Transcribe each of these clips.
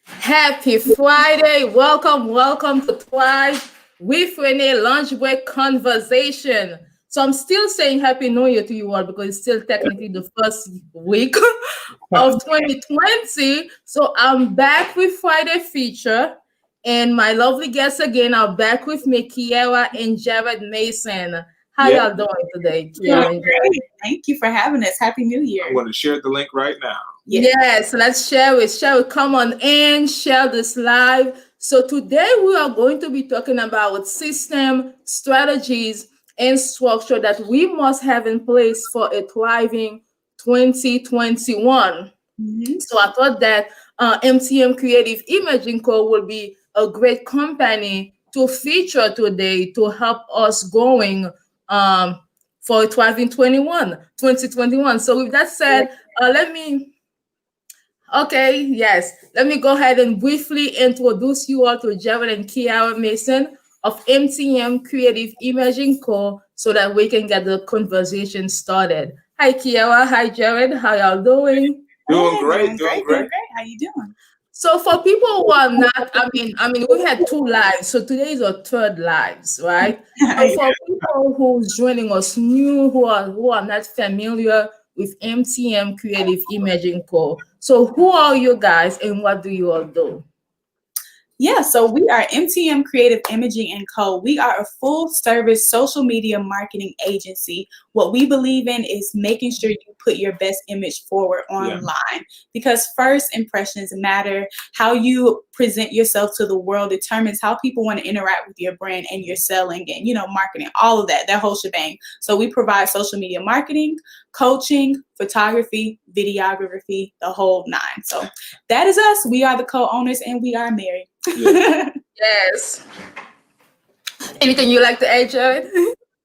Happy Friday. Welcome to Thrive with Renee Lunch Break Conversation. So I'm still saying Happy New Year to you all because it's still technically the first week of 2020. So I'm back with Friday feature. And my lovely guests again are back with me, Kiara and Jerred Mason. How Yeah, y'all doing today, Doing Kiara and Jerred? great. Thank you for having us. Happy New Year. I'm going to share the link right now. Yes. Yes, let's share it. Share it. Come on in, share this live. So today we are going to be talking about system, strategies, and structure that we must have in place for a thriving 2021. Mhm. So I thought that MTM Creative Imaging Co. will be a great company to feature today to help us going um, for thriving 2021. So with that said, let me Okay, yes. Let me go ahead and briefly introduce you all to Jerred and Kiara Mason of MTM Creative Imaging Co. so that we can get the conversation started. Hi, Kiara. Hi, Jerred. How y'all doing? Doing Hey, great, doing doing great, great. doing great. How you doing? So for people who are not, we had two lives, so today is our third lives, right? So Yeah. for people who's joining us new, who are not familiar with MTM Creative Imaging Co. So who are you guys and what do you all do? Yeah, so we are MTM Creative Imaging and Co. We are a full service social media marketing agency. What we believe in is making sure you put your best image forward Yeah. online because first impressions matter. How you present yourself to the world determines how people want to interact with your brand and your selling and, marketing, all of that whole shebang. So we provide social media marketing, coaching, photography, videography, the whole nine. So that is us. We are the co-owners and we are married. Yeah. Yes. Anything you like to add, Jared?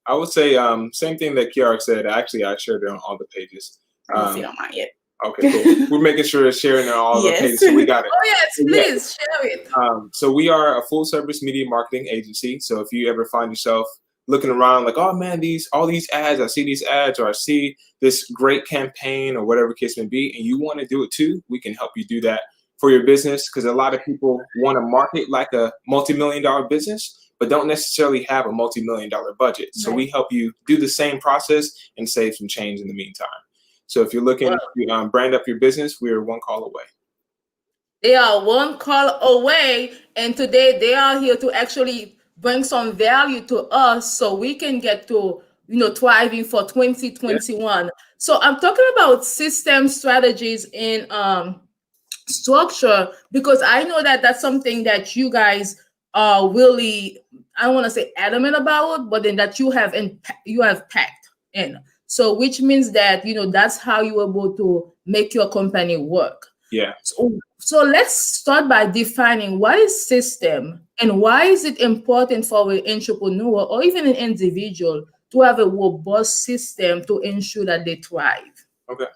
I would say same thing that Kiara said. Actually, I shared it on all the pages. I didn't see it on mine yet. Okay, cool. We're making sure it's sharing on all the Yes. pages, so we got it. Oh yes, So, yeah. please share it. So we are a full service media marketing agency. So if you ever find yourself looking around like, oh man, all these ads, I see these ads, or I see this great campaign, or whatever case may be, and you want to do it too, we can help you do that for your business because a lot of people want to market like a multi-million-dollar business, but don't necessarily have a multi-million-dollar budget. So we help you do the same process and save some change in the meantime. So if you're looking to brand up your business, we're one call away. They are one call away, and today they are here to actually bring some value to us so we can get to thriving for 2021. So I'm talking about system strategies in structure because I know that that's something that you guys are really, I don't want to say adamant about, but then that you have packed in. So which means that that's how you're able to make your company work. Yeah. So let's start by defining what is system and why is it important for an entrepreneur or even an individual to have a robust system to ensure that they thrive. Okay.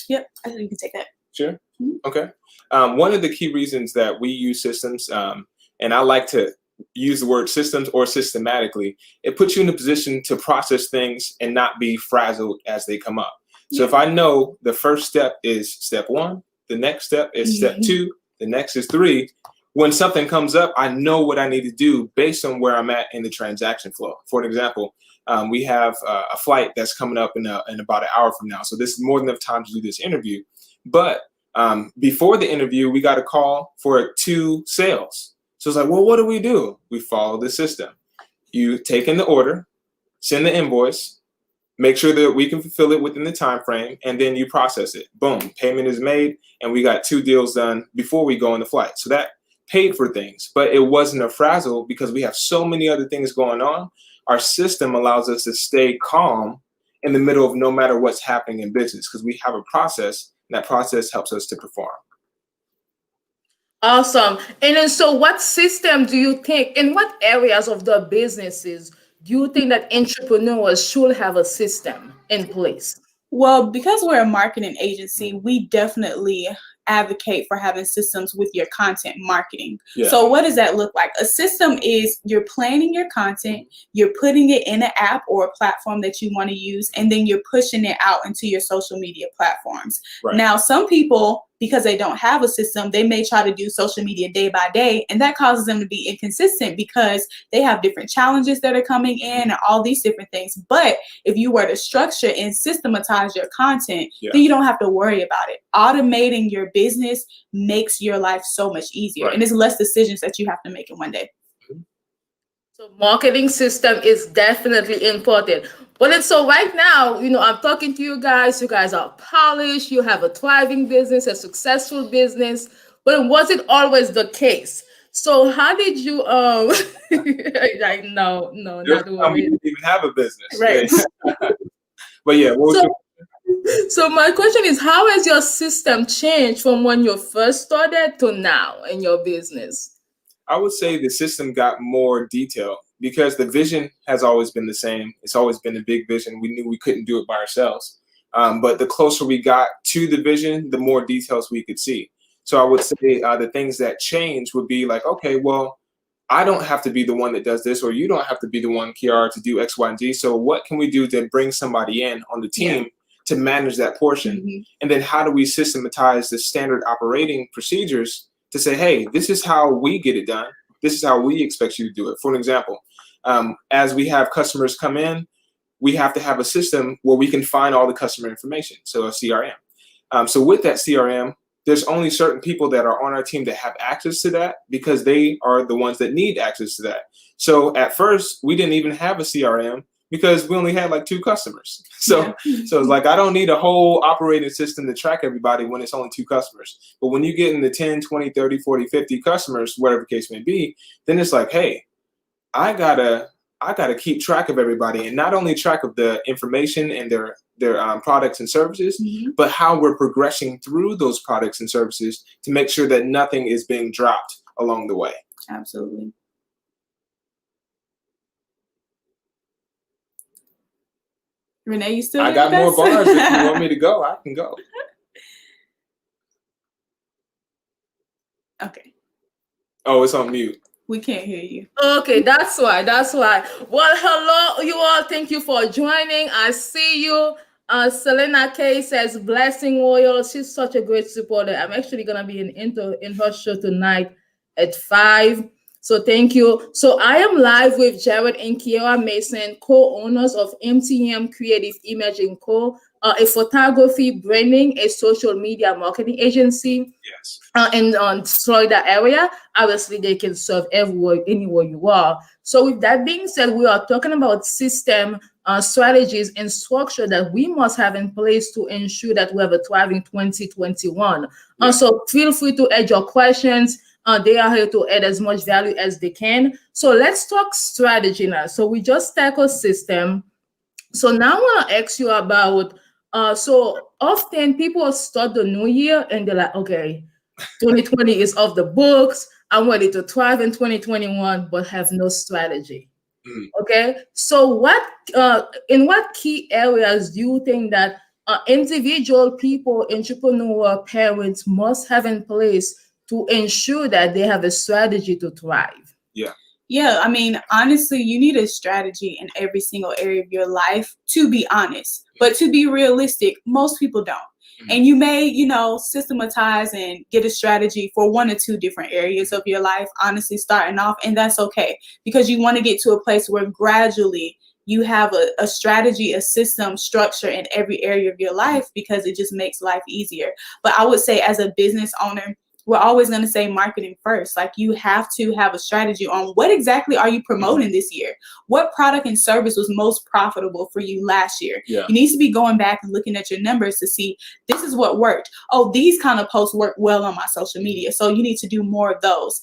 Yep, I think you can take that. Sure. Okay. One of the key reasons that we use systems, and I like to use the word systems or systematically, it puts you in a position to process things and not be frazzled as they come up. So if I know the first step is step one, the next step is step two, the next is three, when something comes up, I know what I need to do based on where I'm at in the transaction flow. For example, we have a flight that's coming up in about an hour from now. So this is more than enough time to do this interview. But before the interview, we got a call for 2 sales. So it's like, well, what do? We follow the system. You take in the order, send the invoice, make sure that we can fulfill it within the time frame, and then you process it. Boom, payment is made, and we got 2 deals done before we go on the flight. So that paid for things, but it wasn't a frazzle because we have so many other things going on. Our system allows us to stay calm in the middle of no matter what's happening in business because we have a process, and that process helps us to perform. Awesome. And then, so what system do you think, in what areas of the businesses do you think that entrepreneurs should have a system in place? Well, because we're a marketing agency, we definitely advocate for having systems with your content marketing. Yeah. So what does that look like? A system is you're planning your content, you're putting it in an app or a platform that you want to use, and then you're pushing it out into your social media platforms. Right. Now, some people because they don't have a system, they may try to do social media day by day, and that causes them to be inconsistent because they have different challenges that are coming in and all these different things. But if you were to structure and systematize your content, then you don't have to worry about it. Automating your business makes your life so much easier, and it's less decisions that you have to make in one day. So marketing system is definitely important. But it's so right now, I'm talking to you guys. You guys are polished. You have a thriving business, a successful business. But was it always the case? So how did you like no, not We worried. didn't even have a business. Right. But yeah, So my question is, how has your system changed from when you first started to now in your business? I would say the system got more detailed because the vision has always been the same. It's always been a big vision. We knew we couldn't do it by ourselves. But the closer we got to the vision, the more details we could see. So I would say the things that change would be like, okay, well, I don't have to be the one that does this, or you don't have to be the one, Kiara, to do X, Y, and Z. So what can we do to bring somebody in on the team to manage that portion? And then how do we systematize the standard operating procedures to say, hey, this is how we get it done. This is how we expect you to do it. For an example, as we have customers come in, we have to have a system where we can find all the customer information, so a CRM. So with that CRM, there's only certain people that are on our team that have access to that because they are the ones that need access to that. So at first, we didn't even have a CRM because we only had like 2 customers. So it's like, I don't need a whole operating system to track everybody when it's only 2 customers. But when you get into 10, 20, 30, 40, 50 customers, whatever the case may be, then it's like, hey, I gotta keep track of everybody, and not only track of the information and their products and services, but how we're progressing through those products and services to make sure that nothing is being dropped along the way. Absolutely. Renee, you still? I got more bars. If you want me to go, I can go. Okay. Oh, it's on mute. We can't hear you. Okay, that's why. Well, hello, you all. Thank you for joining. I see you. Selena K says, "Blessing Royal." She's such a great supporter. I'm actually gonna be in her show tonight at 5. So thank you. So I am live with Jerred and Kiara Mason, co-owners of MTM Creative Imaging Co., a photography, branding, a social media marketing agency. Yes. In Florida area. Obviously, they can serve everywhere, anywhere you are. So with that being said, we are talking about system strategies and structure that we must have in place to ensure that we have a thriving 2021. So feel free to add your questions. They are here to add as much value as they can. So let's talk strategy now. So we just tackle system. So now I want to ask you about, so often people start the new year and they're like, okay, 2020 is off the books. I'm ready to thrive in 2021, but have no strategy. Okay. So in what key areas do you think that individual people, entrepreneur, parents must have in place to ensure that they have a strategy to thrive? Yeah, I mean, honestly, you need a strategy in every single area of your life, to be honest. But to be realistic, most people don't. And you may, systematize and get a strategy for 1 or 2 different areas of your life, honestly, starting off. And that's okay, because you want to get to a place where gradually you have a strategy, a system, structure in every area of your life, because it just makes life easier. But I would say, as a business owner, we're always going to say marketing first. Like, you have to have a strategy on what exactly are you promoting this year? What product and service was most profitable for you last year? You need to be going back and looking at your numbers to see, this is what worked. Oh, these kind of posts work well on my social media, so you need to do more of those.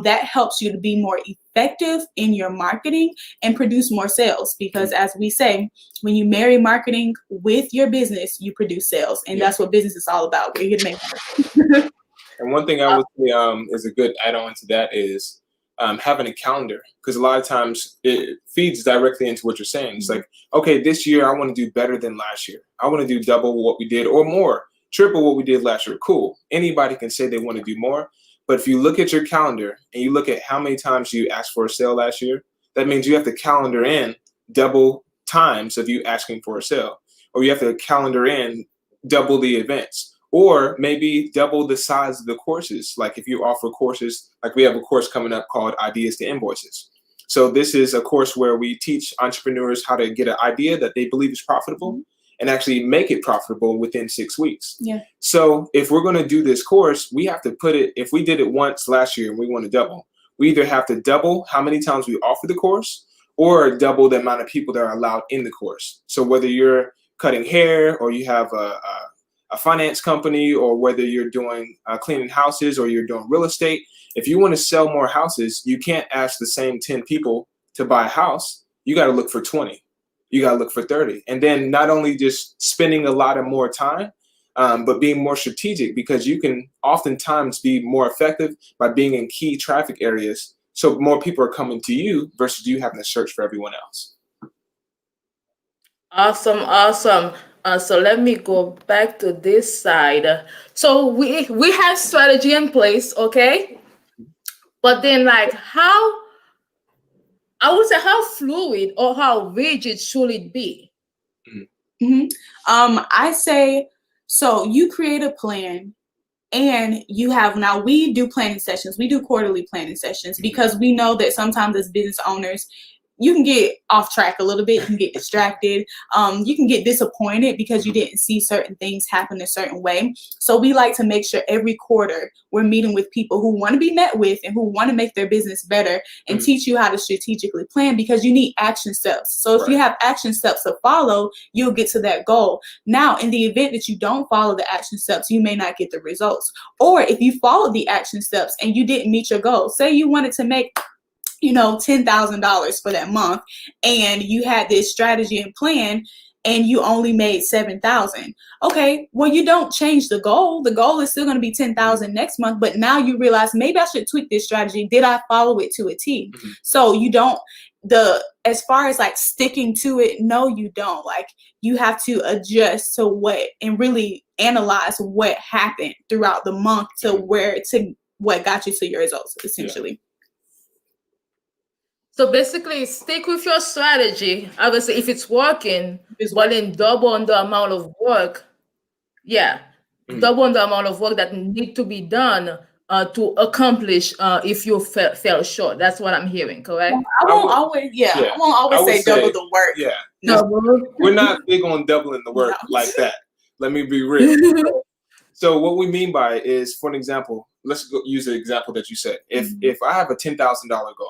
That helps you to be more effective in your marketing and produce more sales, because as we say, when you marry marketing with your business, you produce sales, and that's what business is all about. We're here to make money. And one thing I would say is a good add-on to that is having a calendar, because a lot of times it feeds directly into what you're saying. It's like, okay, this year I want to do better than last year. I want to do double what we did or more, triple what we did last year. Cool. Anybody can say they want to do more. But if you look at your calendar and you look at how many times you asked for a sale last year, that means you have to calendar in double times of you asking for a sale, or you have to calendar in double the events, or maybe double the size of the courses. Like if you offer courses, like we have a course coming up called Ideas to Invoices. So this is a course where we teach entrepreneurs how to get an idea that they believe is profitable and actually make it profitable within 6 weeks. Yeah. So if we're going to do this course, we have to put it, if we did it once last year and we want to double, we either have to double how many times we offer the course or double the amount of people that are allowed in the course. So whether you're cutting hair or you have a finance company, or whether you're doing cleaning houses or you're doing real estate, if you want to sell more houses, you can't ask the same 10 people to buy a house. You got to look for 20. You got to look for 30. And then not only just spending a lot of more time, but being more strategic, because you can oftentimes be more effective by being in key traffic areas. So more people are coming to you versus you having to search for everyone else. Awesome, awesome. So let me go back to this side. So we have strategy in place, okay? But then, like, how, I would say, how fluid or how rigid should it be? I say, so you create a plan, and you have, now we do planning sessions. We do quarterly planning sessions because we know that sometimes as business owners, you can get off track a little bit. You can get distracted. You can get disappointed because you didn't see certain things happen a certain way. So we like to make sure every quarter we're meeting with people who want to be met with and who want to make their business better, and teach you how to strategically plan, because you need action steps. So if you have action steps to follow, you'll get to that goal. Now, in the event that you don't follow the action steps, you may not get the results. Or if you follow the action steps and you didn't meet your goal, say you wanted to make $10,000 for that month, and you had this strategy and plan, and you only made 7,000. Okay, well, you don't change the goal. The goal is still going to be 10,000 next month, but now you realize maybe I should tweak this strategy. Did I follow it to a T? So you don't, as far as like sticking to it, no, you don't. Like, you have to adjust to what, and really analyze what happened throughout the month to what got you to your results, essentially. So basically, stick with your strategy. Obviously, if it's working, but then double on the amount of work. Yeah, double on the amount of work that need to be done to accomplish if you fell short. That's what I'm hearing, correct? I won't always say double the work. Yeah, Double. we're not big on doubling the work like that. Let me be real. So what we mean by it is, for an example, let's use the example that you said. If I have a $10,000 goal,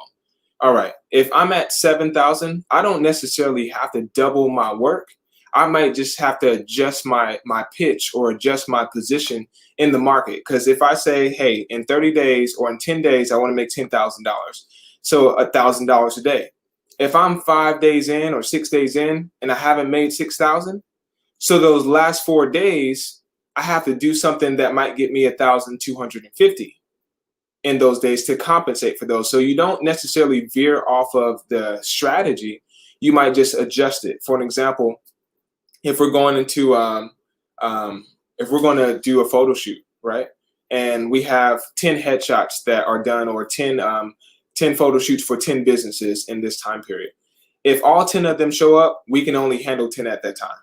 all right, if I'm at 7,000, I don't necessarily have to double my work. I might just have to adjust my pitch or adjust my position in the market. Because if I say, hey, in 30 days or in 10 days, I want to make $10,000. So $1,000 a day. If I'm 5 days in or 6 days in and I haven't made 6,000, so those last 4 days, I have to do something that might get me 1,250 in those days to compensate for those. So you don't necessarily veer off of the strategy. You might just adjust it. For an example, if we're going into if we're going to do a photo shoot, right, and we have 10 headshots that are done, or 10 photo shoots for 10 businesses in this time period, if all 10 of them show up, we can only handle 10 at that time.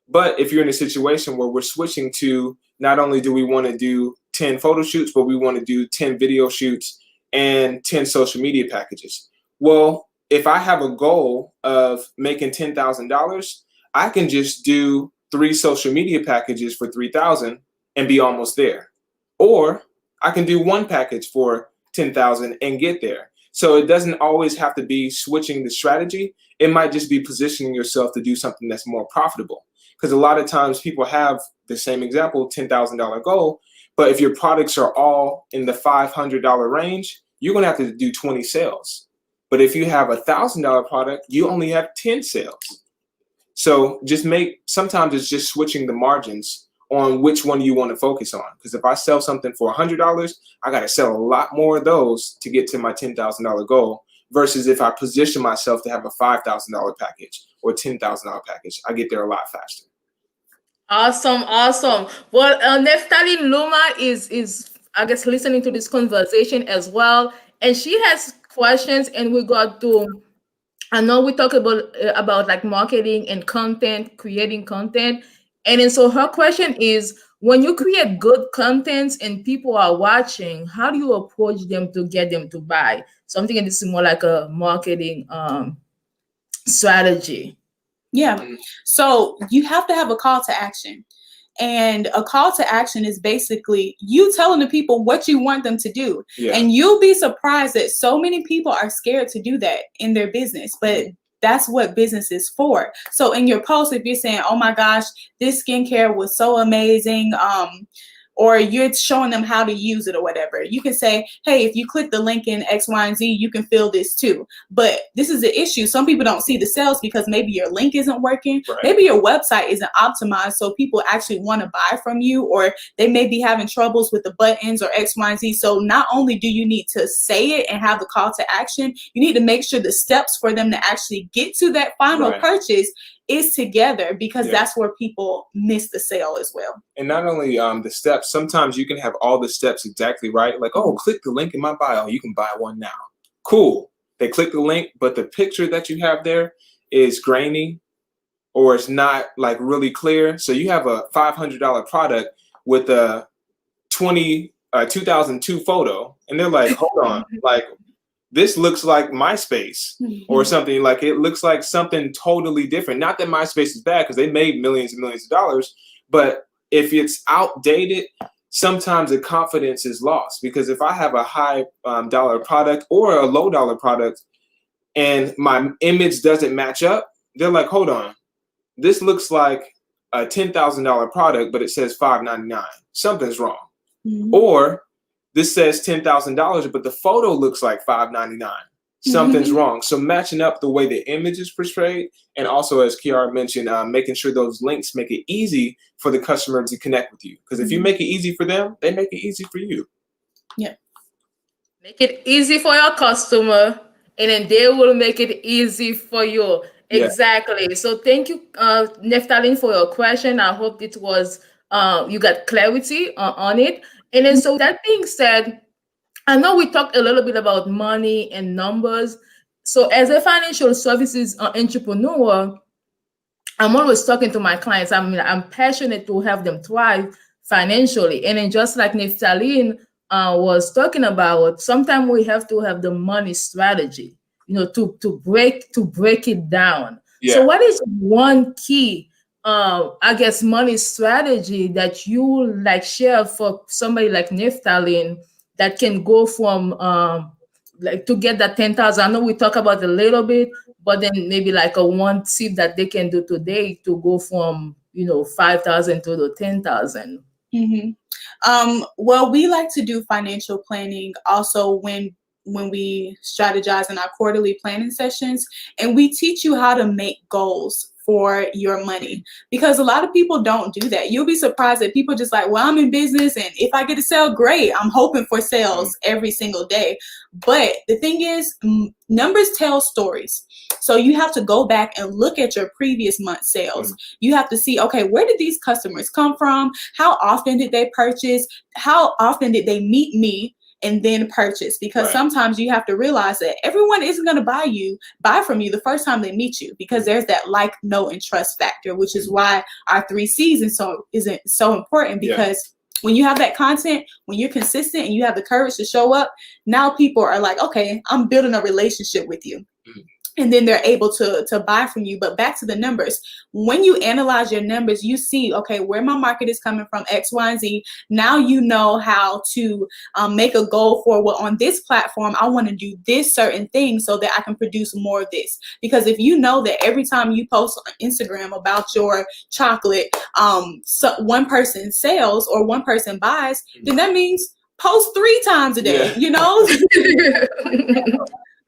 But if you're in a situation where we're switching to, not only do we want to do 10 photo shoots, but we want to do 10 video shoots and 10 social media packages. Well, if I have a goal of making $10,000, I can just do 3 social media packages for 3,000 and be almost there. Or I can do 1 package for 10,000 and get there. So it doesn't always have to be switching the strategy. It might just be positioning yourself to do something that's more profitable. Because a lot of times people have the same example, $10,000 goal, but if your products are all in the $500 range, you're going to have to do 20 sales. But if you have a $1,000 product, you only have 10 sales. So sometimes it's just switching the margins on which one you want to focus on. Because if I sell something for $100, I got to sell a lot more of those to get to my $10,000 goal, versus if I position myself to have a $5,000 package or $10,000 package, I get there a lot faster. Awesome, awesome. Well, Neftali Luma is I guess listening to this conversation as well, and she has questions, and we got to. I know we talk about like marketing and content, creating content, and then so her question is, when you create good content and people are watching, how do you approach them to get them to buy? So I'm thinking this is more like a marketing strategy. Yeah. So you have to have a call to action. And a call to action is basically you telling the people what you want them to do. Yeah. And you'll be surprised that so many people are scared to do that in their business. But that's what business is for. So in your post, if you're saying, oh my gosh, this skincare was so amazing, or you're showing them how to use it or whatever, you can say, hey, if you click the link in X, Y, and Z, you can feel this too. But this is the issue. Some people don't see the sales because maybe your link isn't working. Right. Maybe your website isn't optimized so people actually want to buy from you, or they may be having troubles with the buttons or X, Y, and Z. So not only do you need to say it and have the call to action, you need to make sure the steps for them to actually get to that final Right. purchase is together, because that's where people miss the sale as well. And not only the steps, sometimes you can have all the steps exactly right. Like, oh, click the link in my bio. You can buy one now. Cool. They click the link, but the picture that you have there is grainy or it's not like really clear. So you have a $500 product with a 2002 photo, and they're like, hold on, like this looks like MySpace or something. Like it looks like something totally different. Not that MySpace is bad because they made millions and millions of dollars, but if it's outdated, sometimes the confidence is lost. Because if I have a high dollar product or a low dollar product and my image doesn't match up, they're like, hold on, this looks like a $10,000 product, but it says $599. Something's wrong. Or this says $10,000, but the photo looks like $599. Something's wrong. So matching up the way the image is portrayed, and also, as Kiara mentioned, making sure those links make it easy for the customer to connect with you. Because if you make it easy for them, they make it easy for you. Yeah. Make it easy for your customer, and then they will make it easy for you. Yeah. Exactly. So thank you, Neftalin, for your question. I hope it was you got clarity on it. And then, so that being said, I know we talked a little bit about money and numbers. So as a financial services entrepreneur, I'm always talking to my clients. I mean, I'm passionate to have them thrive financially. And then just like Neftalin was talking about, sometimes we have to have the money strategy, to break it down. Yeah. So what is one key I guess money strategy that you like share for somebody like Neftalin that can go from like to get that 10,000? I know we talk about a little bit, but then maybe like a one tip that they can do today to go from 5,000 to the 10,000. Well, we like to do financial planning also when we strategize in our quarterly planning sessions, and we teach you how to make goals for your money, because a lot of people don't do that. You'll be surprised that people just like, well, I'm in business, and if I get a sale, great. I'm hoping for sales every single day. But the thing is, numbers tell stories. So you have to go back and look at your previous month's sales. You have to see, okay, where did these customers come from? How often did they purchase? How often did they meet me and then purchase? Because sometimes you have to realize that everyone isn't going to buy from you the first time they meet you, because there's that like, know, and trust factor, which is why our 3 C's isn't so important. Because when you have that content, when you're consistent and you have the courage to show up, now people are like, okay, I'm building a relationship with you. And then they're able to buy from you. But back to the numbers, when you analyze your numbers, you see, okay, where my market is coming from, X, Y, and Z. Now you know how to make a goal for, well, on this platform, I want to do this certain thing so that I can produce more of this. Because if you know that every time you post on Instagram about your chocolate, so one person sells or one person buys, then that means post 3 times a day,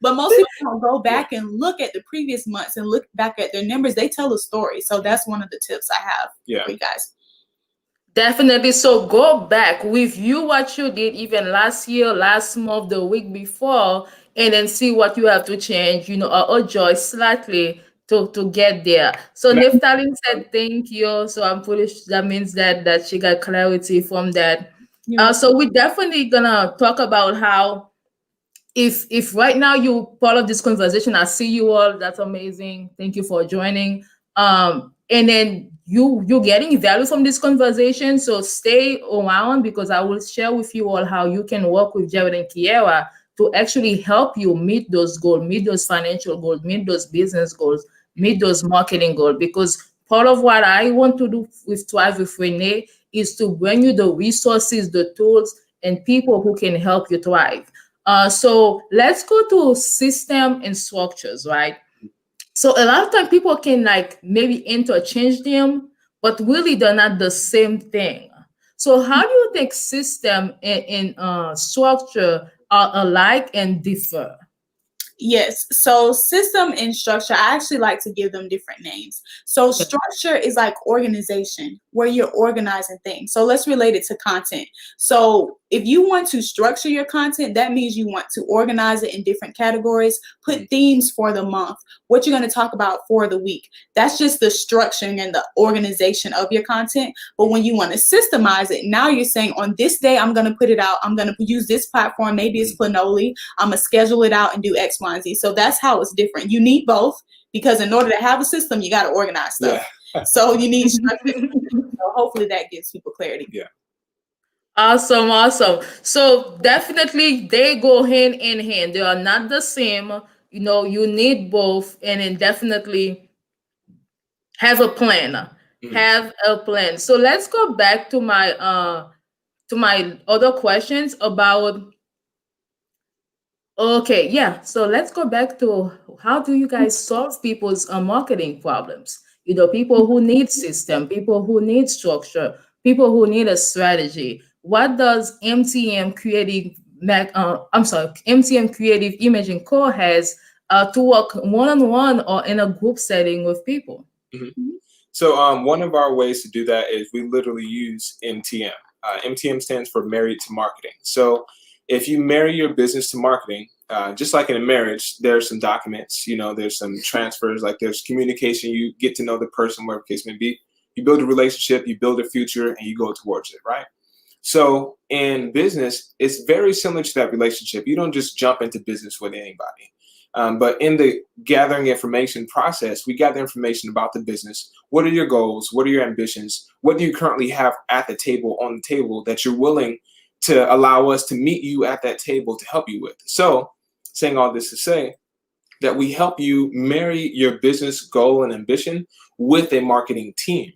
But most people don't go back and look at the previous months and look back at their numbers. They tell a story. So that's one of the tips I have for you guys. Definitely. So go back, review what you did even last year, last month, the week before, and then see what you have to change, or adjust slightly to get there. So Neftalin said thank you. So I'm pretty sure that means that she got clarity from that. So we're definitely gonna talk about how, if right now you part of this conversation, I see you all. That's amazing. Thank you for joining. And then you're getting value from this conversation. So stay around because I will share with you all how you can work with Jerred and Kiara to actually help you meet those goals, meet those financial goals, meet those business goals, meet those marketing goals. Because part of what I want to do with Thrive with Renee is to bring you the resources, the tools, and people who can help you thrive. So let's go to system and structures, right? So a lot of time people can like maybe interchange them, but really they're not the same thing. So how do you think system and structure are alike and differ? Yes. So system and structure, I actually like to give them different names. So Okay. structure is like organization, where you're organizing things. So let's relate it to content. So if you want to structure your content, that means you want to organize it in different categories, put themes for the month, what you're going to talk about for the week. That's just the structuring and the organization of your content. But when you want to systemize it, now you're saying on this day, I'm going to put it out. I'm going to use this platform. Maybe it's Planoly. I'm going to schedule it out and do X, Y, and Z. So that's how it's different. You need both because in order to have a system, you got to organize stuff. Yeah. So you need structure. So hopefully that gives people clarity. Yeah. Awesome, awesome. So definitely they go hand in hand. They are not the same. You know, you need both, and then definitely have a plan. Have a plan. So let's go back to my other questions about. Okay, yeah. So let's go back to how do you guys solve people's marketing problems? You know, people who need system, people who need structure, people who need a strategy. What does MTM Creative Imaging Core has to work one on one or in a group setting with people? Mhm. So one of our ways to do that is we literally use MTM. MTM stands for Married to Marketing. So if you marry your business to marketing, just like in a marriage, there's some documents, you know, there's some transfers, like there's communication, you get to know the person, whatever the case may be. You build a relationship, you build a future, and you go towards it, right? So in business, it's very similar to that relationship. You don't just jump into business with anybody. But in the gathering information process, we gather information about the business. What are your goals? What are your ambitions? What do you currently have at the table, on the table, that you're willing to allow us to meet you at that table to help you with? So, saying all this to say that we help you marry your business goal and ambition with a marketing team.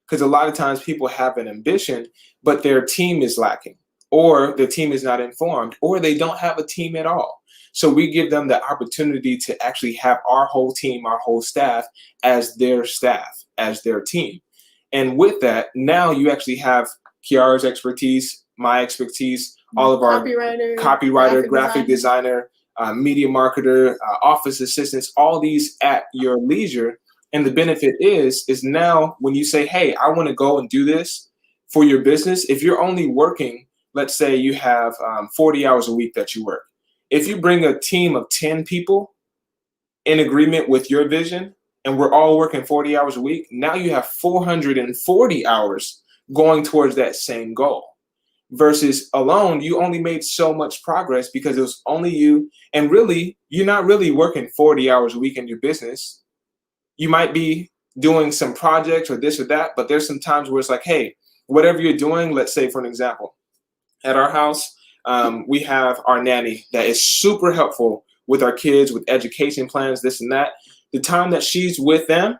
Because a lot of times people have an ambition, but their team is lacking, or their team is not informed, or they don't have a team at all. So we give them the opportunity to actually have our whole team, our whole staff as their team. And with that, now you actually have Kiara's expertise, my expertise, all of our copywriter, graphic designer, media marketer, office assistants, all these at your leisure. And the benefit is now when you say, hey, I want to go and do this for your business, if you're only working, let's say you have 40 hours a week that you work. If you bring a team of 10 people in agreement with your vision, and we're all working 40 hours a week, now you have 440 hours going towards that same goal. Versus alone, you only made so much progress because it was only you. And really, you're not really working 40 hours a week in your business. You might be doing some projects or this or that, but there's some times where it's like, hey, whatever you're doing, let's say for an example, at our house, we have our nanny that is super helpful with our kids, with education plans, this and that. The time that she's with them,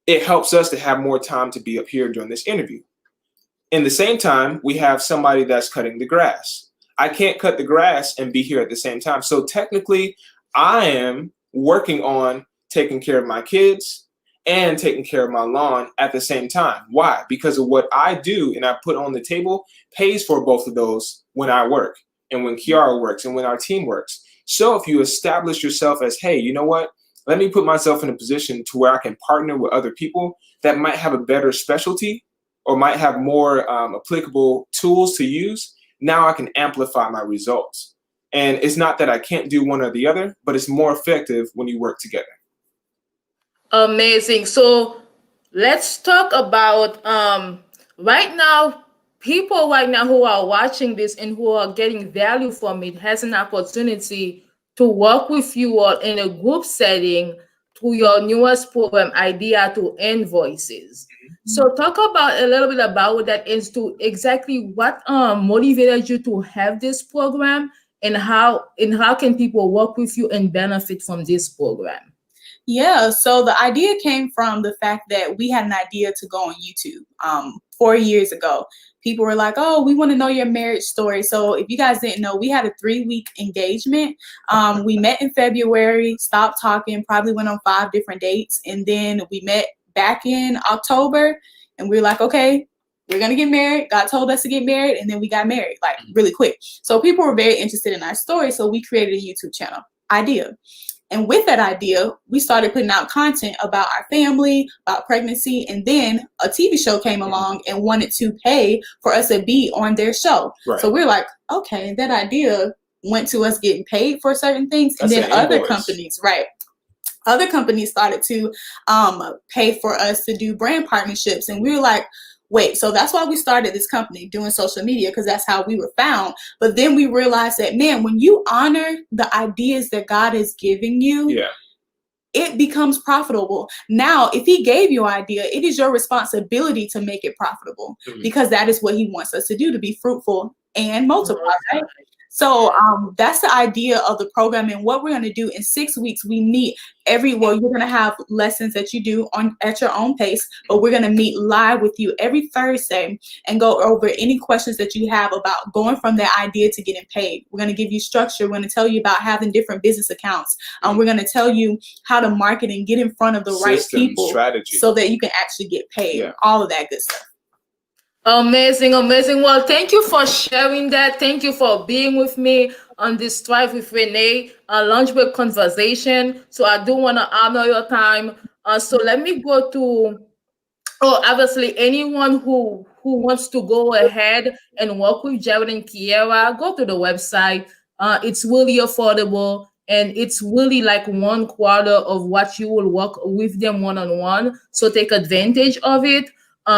it helps us to have more time to be up here during this interview. In the same time, we have somebody that's cutting the grass. I can't cut the grass and be here at the same time. So technically, I am working on taking care of my kids and taking care of my lawn at the same time. Why? Because of what I do and I put on the table pays for both of those when I work and when Kiara works and when our team works. So if you establish yourself as, hey, you know what? Let me put myself in a position to where I can partner with other people that might have a better specialty or might have more applicable tools to use. Now I can amplify my results. And it's not that I can't do one or the other, but it's more effective when you work together. Amazing. So let's talk about right now, people right now who are watching this and who are getting value from it has an opportunity to work with you all in a group setting through your newest program, Idea to Invoices. So talk about a little bit about what that is, to exactly what motivated you to have this program, and how can people work with you and benefit from this program? Yeah, so the idea came from the fact that we had an idea to go on YouTube 4 years ago. People were like, "Oh, we want to know your marriage story." So if you guys didn't know, we had a 3-week engagement. We met in February, stopped talking, probably went on 5 different dates, and then we met back in October, and we were like, "Okay, we're gonna get married." God told us to get married, and then we got married like really quick. So people were very interested in our story, so we created a YouTube channel. Idea. And with that idea, we started putting out content about our family, about pregnancy, and then a TV show came along and wanted to pay for us to be on their show. Right. So we're like, okay, that idea went to us getting paid for certain things, and That's then an other invoice. companies, right? Other companies started to pay for us to do brand partnerships, and we were like, wait, so that's why we started this company, doing social media, because that's how we were found. But then we realized that, man, when you honor the ideas that God is giving you, Yeah. it becomes profitable. Now, if he gave you an idea, it is your responsibility to make it profitable, because that is what he wants us to do, to be fruitful and multiply, right? So that's the idea of the program. And what we're going to do in 6 weeks, we meet you're going to have lessons that you do at your own pace, but we're going to meet live with you every Thursday and go over any questions that you have about going from that idea to getting paid. We're going to give you structure. We're going to tell you about having different business accounts. We're going to tell you how to market and get in front of the right people, strategy, so that you can actually get paid. All of that good stuff. Amazing. Well, thank you for sharing that. Thank you for being with me on this Thrive with Renee lunch break conversation. So I do want to honor your time. So let me go to, obviously, anyone who wants to go ahead and work with Jerred and Kiara, go to the website. It's really affordable, and it's really like 1/4 of what you will work with them one-on-one. So take advantage of it.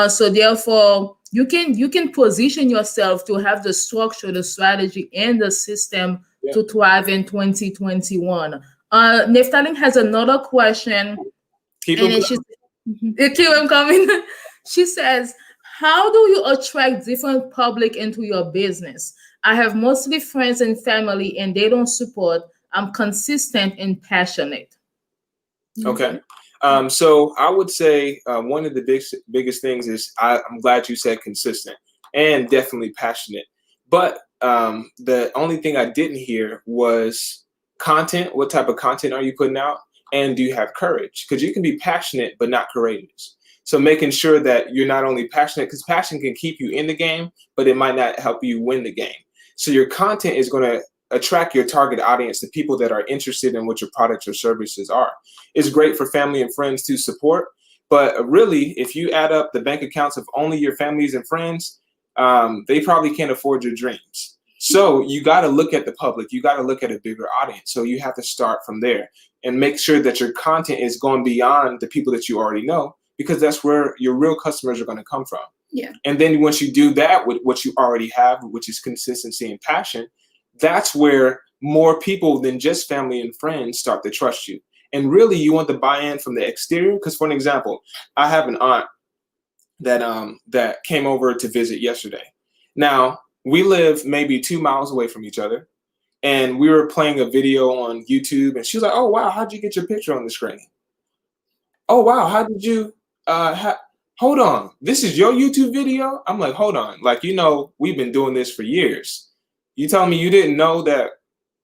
So therefore, you can position yourself to have the structure, the strategy, and the system to thrive in 2021. Neftalin has another question. Keep them coming. She says, how do you attract different public into your business? I have mostly friends and family, and they don't support. I'm consistent and passionate. Okay. So I would say one of the biggest things is I'm glad you said consistent and definitely passionate. But the only thing I didn't hear was content. What type of content are you putting out? And do you have courage? Because you can be passionate but not courageous. So making sure that you're not only passionate, because passion can keep you in the game, but it might not help you win the game. So your content is going to attract your target audience, the people that are interested in what your products or services are. It's great for family and friends to support, but really, if you add up the bank accounts of only your families and friends, they probably can't afford your dreams. So you got to look at the public. You got to look at a bigger audience. So you have to start from there and make sure that your content is going beyond the people that you already know, because that's where your real customers are going to come from. Yeah. And then once you do that with what you already have, which is consistency and passion, that's where more people than just family and friends start to trust you. And really, you want the buy-in from the exterior. Because, for an example, I have an aunt that came over to visit yesterday. Now, we live maybe 2 miles away from each other, and we were playing a video on YouTube, and she was like, "Oh wow, how'd you get your picture on the screen? Oh wow, how did you? Hold on, this is your YouTube video?" I'm like, "Hold on, like we've been doing this for years. You telling me you didn't know that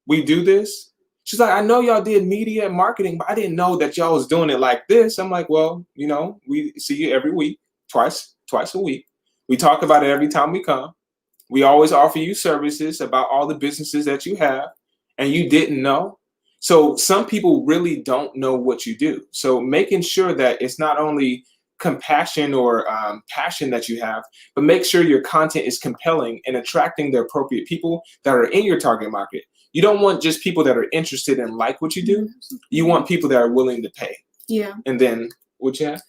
we do this?" She's like, "I know y'all did media and marketing, but I didn't know that y'all was doing it like this." I'm like, "Well, we see you every week, twice a week. We talk about it every time we come. We always offer you services about all the businesses that you have, and you didn't know." So some people really don't know what you do. So making sure that it's not only compassion or passion that you have, but make sure your content is compelling and attracting the appropriate people that are in your target market. You don't want just people that are interested and like what you do. You want people that are willing to pay. Yeah. And then what you have?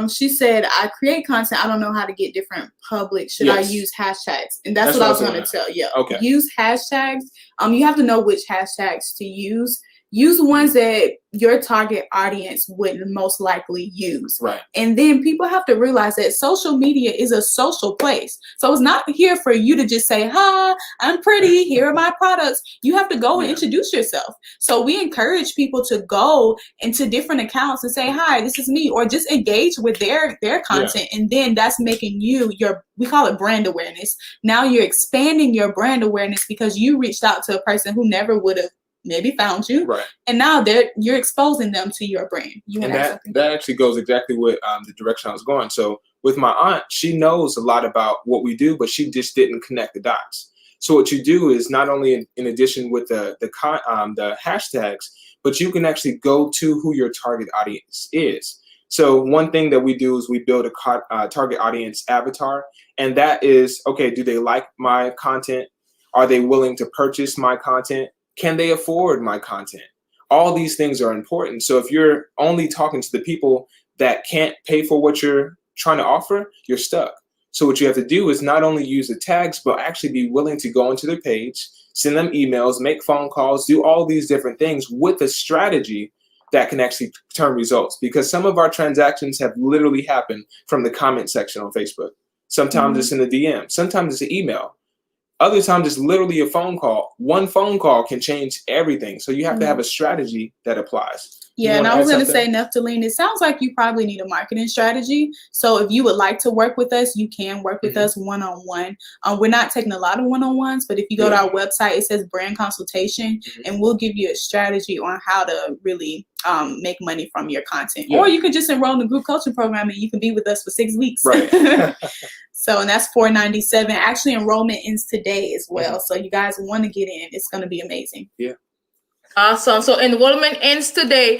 She said, I create content. I don't know how to get different public. Should I use hashtags? And that's what I was going to tell you. Okay. Use hashtags. You have to know which hashtags to use. use ones that your target audience would most likely use. Right. And then people have to realize that social media is a social place. So it's not here for you to just say, hi, I'm pretty, here are my products. You have to go and introduce yourself. So we encourage people to go into different accounts and say, hi, this is me, or just engage with their content. And then that's making you we call it brand awareness. Now you're expanding your brand awareness because you reached out to a person who never would have maybe found you, right? And now you're exposing them to your brand. And that actually goes exactly with the direction I was going. So with my aunt, she knows a lot about what we do, but she just didn't connect the dots. So what you do is not only in addition with the hashtags, but you can actually go to who your target audience is. So one thing that we do is we build a target audience avatar, and that is, okay, do they like my content? Are they willing to purchase my content? Can they afford my content? All these things are important. So if you're only talking to the people that can't pay for what you're trying to offer, you're stuck. So what you have to do is not only use the tags, but actually be willing to go into their page, send them emails, make phone calls, do all these different things with a strategy that can actually turn results. Because some of our transactions have literally happened from the comment section on Facebook. Sometimes it's in the DM, sometimes it's an email. Other times it's literally a phone call. One phone call can change everything. So you have to have a strategy that applies. Yeah, and I was going to say, Neptaline, it sounds like you probably need a marketing strategy. So if you would like to work with us, you can work with us one-on-one. We're not taking a lot of one-on-ones, but if you go to our website, it says brand consultation, and we'll give you a strategy on how to really make money from your content. Or you can just enroll in the group coaching program and you can be with us for 6 weeks. Right. So, and that's $497. Actually, enrollment ends today as well. So you guys want to get in. It's going to be amazing. Yeah. Awesome. So enrollment ends today.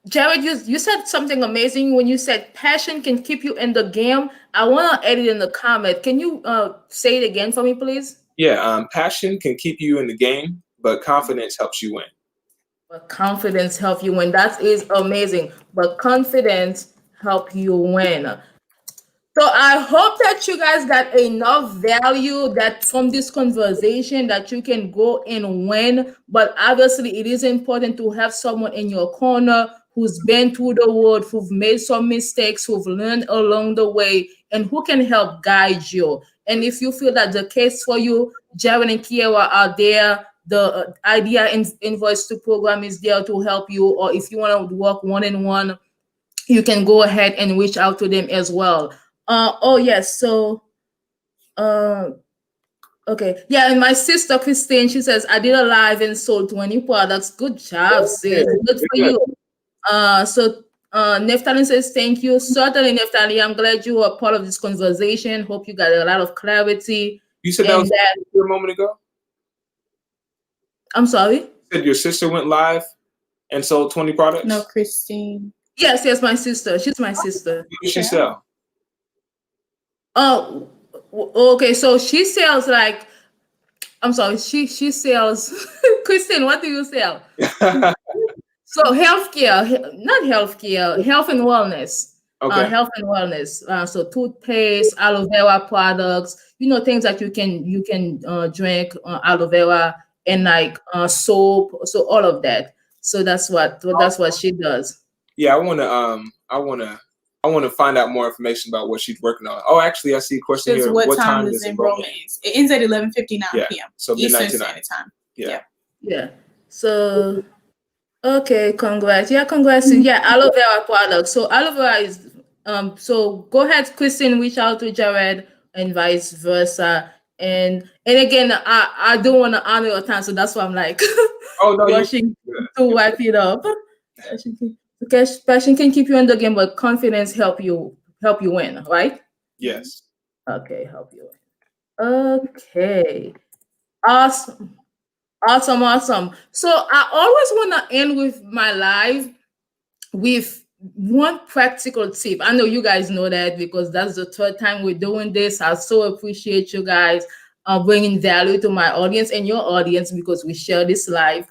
Jerred, you said something amazing when you said passion can keep you in the game. I want to edit in the comment. Can you say it again for me, please? Yeah. Passion can keep you in the game, but confidence helps you win. But confidence help you win. That is amazing. But confidence help you win. So I hope that you guys got enough value that from this conversation that you can go and win. But obviously, it is important to have someone in your corner who's been through the road, who've made some mistakes, who've learned along the way, and who can help guide you. And if you feel that the case for you, Jerred and Kiara are there. The Idea Invoice to program is there to help you. Or if you want to work one-on-one, you can go ahead and reach out to them as well. Oh yes, so okay. Yeah, and my sister Christine, she says, I did a live and sold 20 products. Good job, sis. Good for you. So Neftali says, thank you. Certainly, Neftali, I'm glad you were part of this conversation. Hope you got a lot of clarity. You said that was a moment ago? I'm sorry? You said your sister went live and sold 20 products? No, Christine. Yes, my sister. She's my sister. What did she sell? Oh, okay. So she sells like, I'm sorry, she sells, Kristen, what do you sell? So healthcare, not healthcare, health and wellness. Okay. Health and wellness. So toothpaste, aloe vera products, things that you can drink, aloe vera, and like soap. So all of that. So that's what she does. Yeah, I wanna find out more information about what she's working on. Oh, actually, I see a question here. What time does enrollment end? It ends at 11:59 p.m. So Eastern Standard Time. Yeah. So, okay, congrats. Yeah, congrats. Yeah, aloe vera products. So aloe vera is so go ahead, Kristen, reach out to Jerred and vice versa. And again, I don't want to honor your time, so that's why I'm like rushing to wrap it up. Passion can keep you in the game, but confidence help you win, right? Yes. Okay, help you win. Okay. Awesome. So I always want to end with my live with one practical tip. I know you guys know that because that's the third time we're doing this. I so appreciate you guys bringing value to my audience and your audience because we share this live.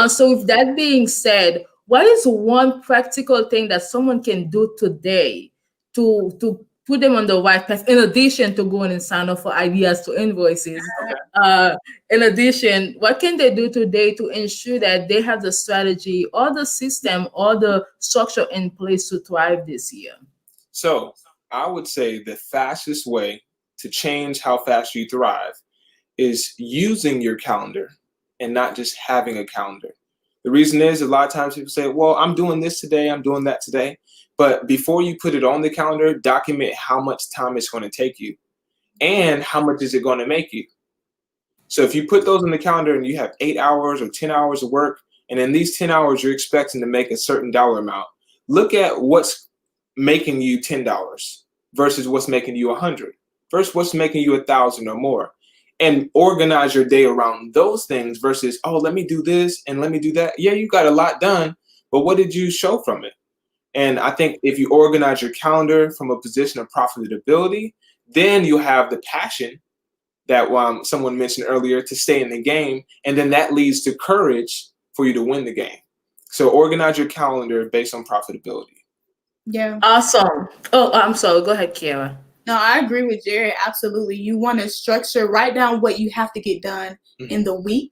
So with that being said, what is one practical thing that someone can do today to put them on the right path. In addition to going and sign up for ideas to invoices, Okay. in addition, what can they do today to ensure that they have the strategy or the system or the structure in place to thrive this year? So I would say the fastest way to change how fast you thrive is using your calendar and not just having a calendar. The reason is a lot of times people say, well, I'm doing this today, I'm doing that today. But before you put it on the calendar, document how much time it's going to take you and how much is it going to make you. So if you put those on the calendar and you have 8 hours or 10 hours of work, and in these 10 hours, you're expecting to make a certain dollar amount, look at what's making you $10 versus what's making you 100 versus what's making you 1,000 or more, and organize your day around those things versus, oh, let me do this and let me do that. Yeah, you got a lot done, but what did you show from it? And I think if you organize your calendar from a position of profitability, then you'll have the passion that someone mentioned earlier to stay in the game. And then that leads to courage for you to win the game. So organize your calendar based on profitability. Yeah. Awesome. Oh, I'm sorry. Go ahead, Kiara. No, I agree with Jerred. Absolutely. You want to structure, write down what you have to get done in the week,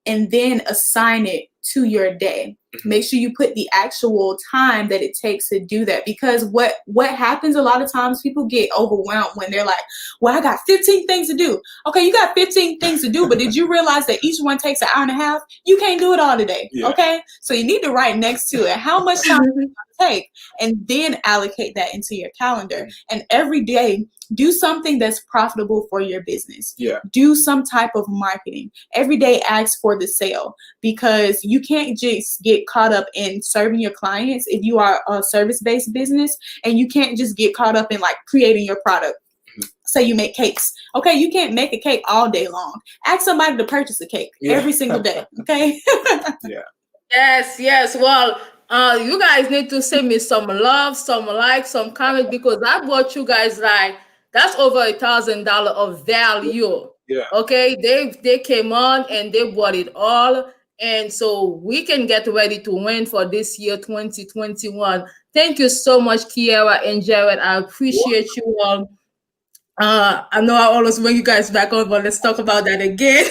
and then assign it to your day. Make sure you put the actual time that it takes to do that, because what happens a lot of times, people get overwhelmed when they're like, well, I got 15 things to do. Okay, you got 15 things to do, but did you realize that each one takes an hour and a half? You can't do it all today. Yeah. Okay, so you need to write next to it how much time it's take, and then allocate that into your calendar. And every day, do something that's profitable for your business. Yeah. Do some type of marketing. Every day, ask for the sale, because you can't just get caught up in serving your clients if you are a service-based business, and you can't just get caught up in like creating your product. Say you make cakes. Okay, you can't make a cake all day long. Ask somebody to purchase a cake every single day. Okay. Yeah. Yes. Well, you guys need to send me some love, some likes, some comment, because I bought you guys like that's over $1,000 of value. Yeah. Okay, they came on and they bought it all, and so we can get ready to win for this year 2021. Thank you so much, Kiara and Jerred. I appreciate you all. I know I always bring you guys back on, but let's talk about that again.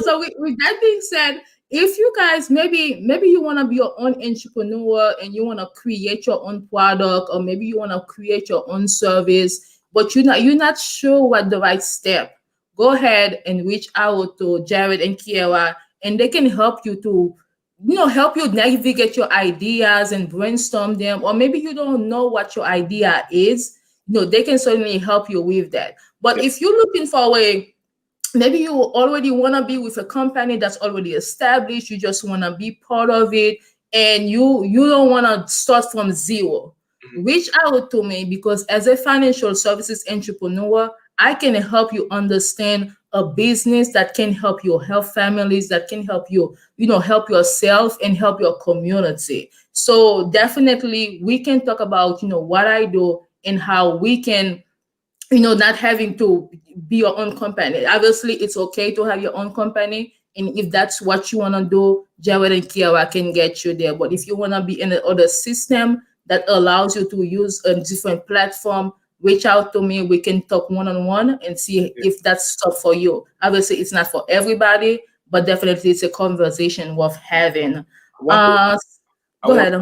So with that being said, if you guys maybe you want to be your own entrepreneur and you want to create your own product, or maybe you want to create your own service, but you're not sure what the right step, go ahead and reach out to Jerred and Kiara, and they can help you to help you navigate your ideas and brainstorm them. Or maybe you don't know what your idea is, they can certainly help you with that. But if you're looking for a maybe you already want to be with a company that's already established, you just want to be part of it, and you don't want to start from zero, reach out to me, because as a financial services entrepreneur, I can help you understand a business that can help you help families, that can help you, help yourself and help your community. So definitely we can talk about, what I do and how we can, not having to be your own company. Obviously, it's okay to have your own company. And if that's what you want to do, Jerred and Kiara can get you there. But if you want to be in another system that allows you to use a different platform, reach out to me. We can talk one-on-one and see if that's stuff for you. Obviously, it's not for everybody, but definitely it's a conversation worth having. Go ahead.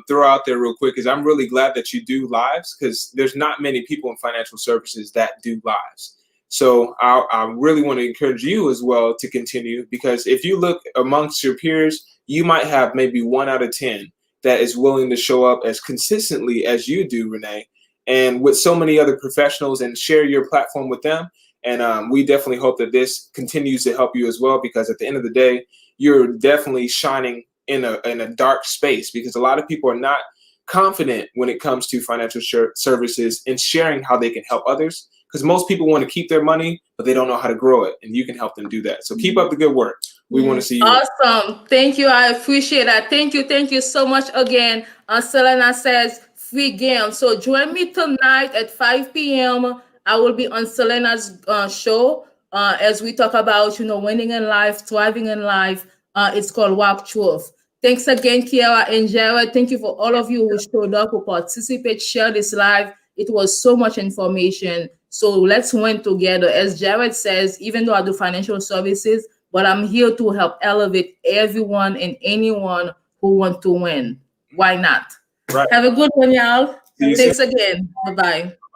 Throw out there real quick, because I'm really glad that you do lives, because there's not many people in financial services that do lives. So I really want to encourage you as well to continue, because if you look amongst your peers, you might have maybe 1 out of 10 that is willing to show up as consistently as you do, Renee, and with so many other professionals, and share your platform with them. And we definitely hope that this continues to help you as well, because at the end of the day, you're definitely shining in a dark space, because a lot of people are not confident when it comes to financial services and sharing how they can help others, because most people want to keep their money, but they don't know how to grow it, and you can help them do that. So keep up the good work. We want to see you. Awesome. Thank you. I appreciate that. Thank you so much again. Selena says free game. So join me tonight at 5 p.m. I will be on Selena's show as we talk about, winning in life, thriving in life. It's called Walk Truth. Thanks again, Kiara and Jerred. Thank you for all of you who showed up, who participate, share this live. It was so much information. So let's win together. As Jerred says, even though I do financial services, but I'm here to help elevate everyone and anyone who want to win. Why not? Right. Have a good one, y'all. See you Thanks again. Bye-bye.